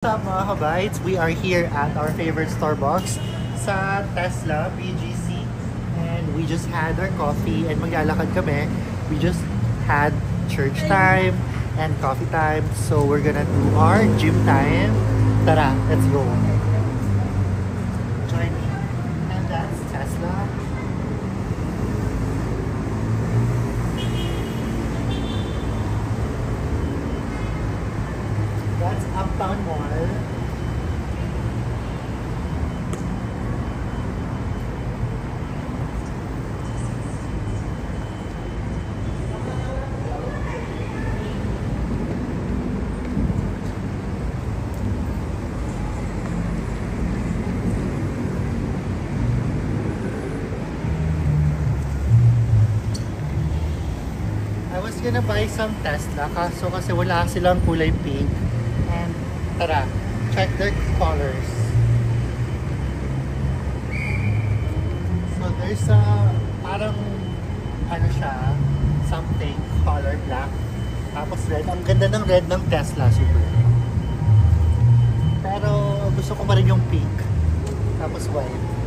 What's up mga kabites? We are here at our favorite Starbucks sa Tesla, BGC. And we just had our coffee and maglalakad kami. We just had church time and coffee time. So we're gonna do our gym time. Tara, let's go. Join me. And that's Tesla. That's Uptown Mall. I was gonna buy some Tesla kasi wala silang kulay pink. And tara, check their colors. So there's a parang ano siya, something color black. Tapos red. Ang ganda ng red ng Tesla, super. Pero gusto ko pa rin yung pink. Tapos white.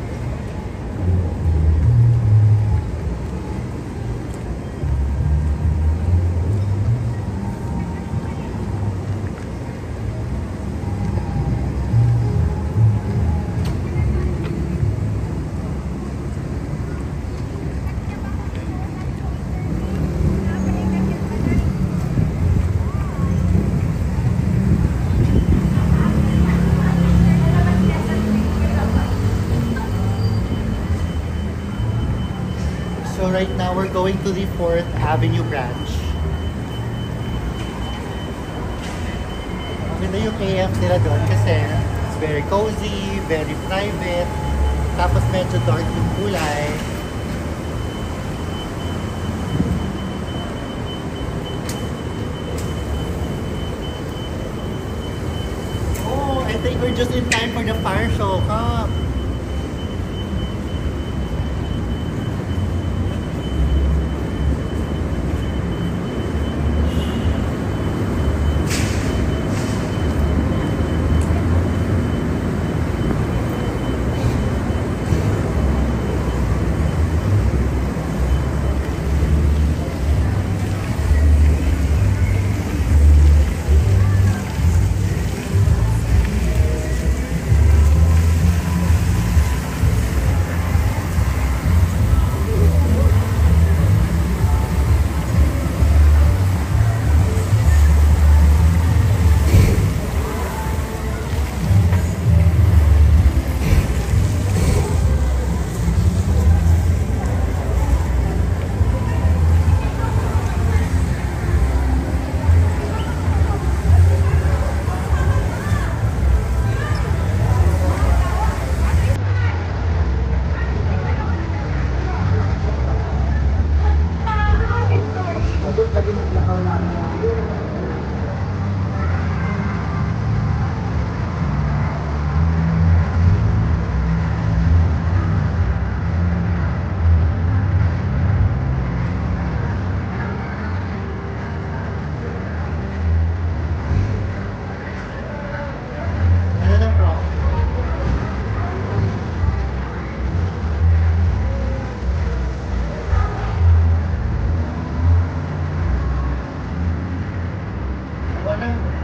So right now we're going to the 4th Avenue branch. Maganda yung AF nila doon kasi it's very cozy, very private. Tapos medyo dark yung kulay. Oh, I think we're just in time for the fire show. Come!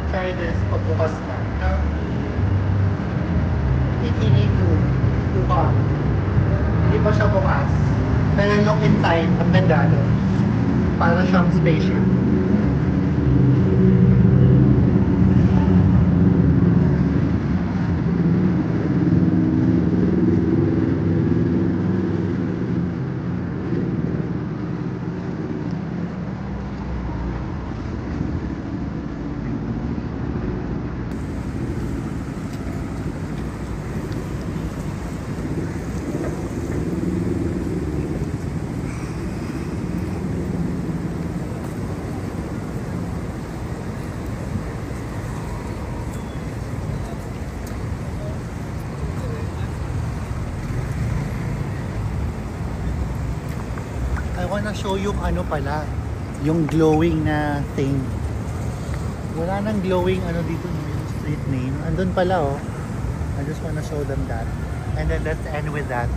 Try this pagbukas na. If you need to come, hindi pa siya bukas. Pero look inside, ang ganda doon. Para siyang spaceship. wanna show yung ano pala, yung glowing na thing. Wala nang glowing ano dito, yung street name. Andun pala oh. I just wanna show them that. And then let's end with that.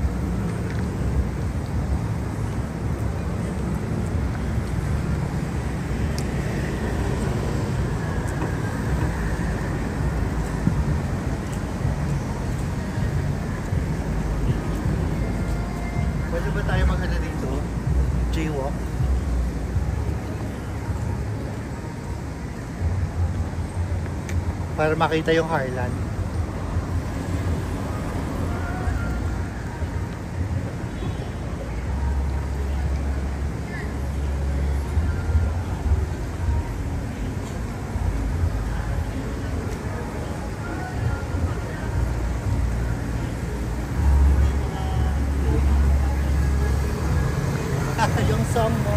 Pwede ba tayo mag-ano dito? Jaywalk? Para makita yung Harlan. Yung song mo.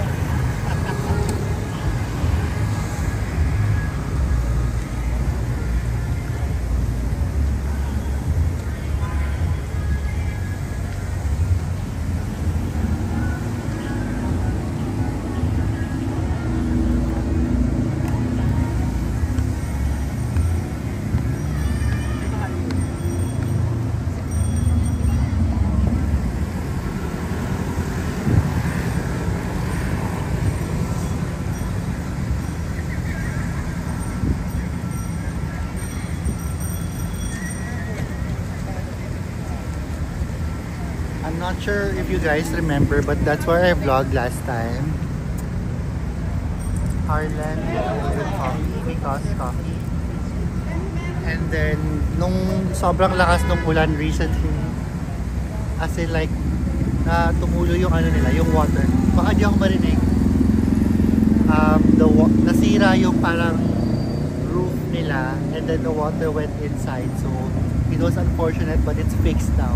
I'm not sure if you guys remember, but that's where I vlogged last time. Harlan with coffee, because coffee. And then, nung sobrang lakas ng ulan recently, as in like, tumulo yung ano nila, yung water. Baka di ako marinig. Nasira yung parang roof nila, and then the water went inside. So, it was unfortunate, but it's fixed now.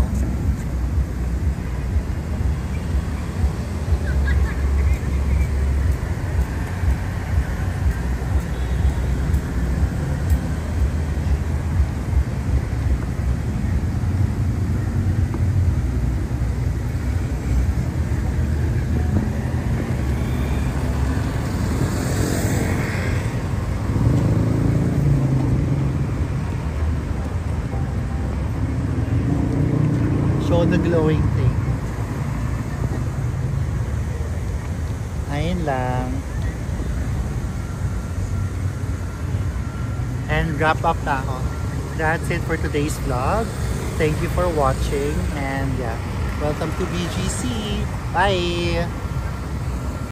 Show the glowing thing. Ayun lang. And wrap up na ako. That's it for today's vlog. Thank you for watching, and yeah, welcome to BGC. Bye!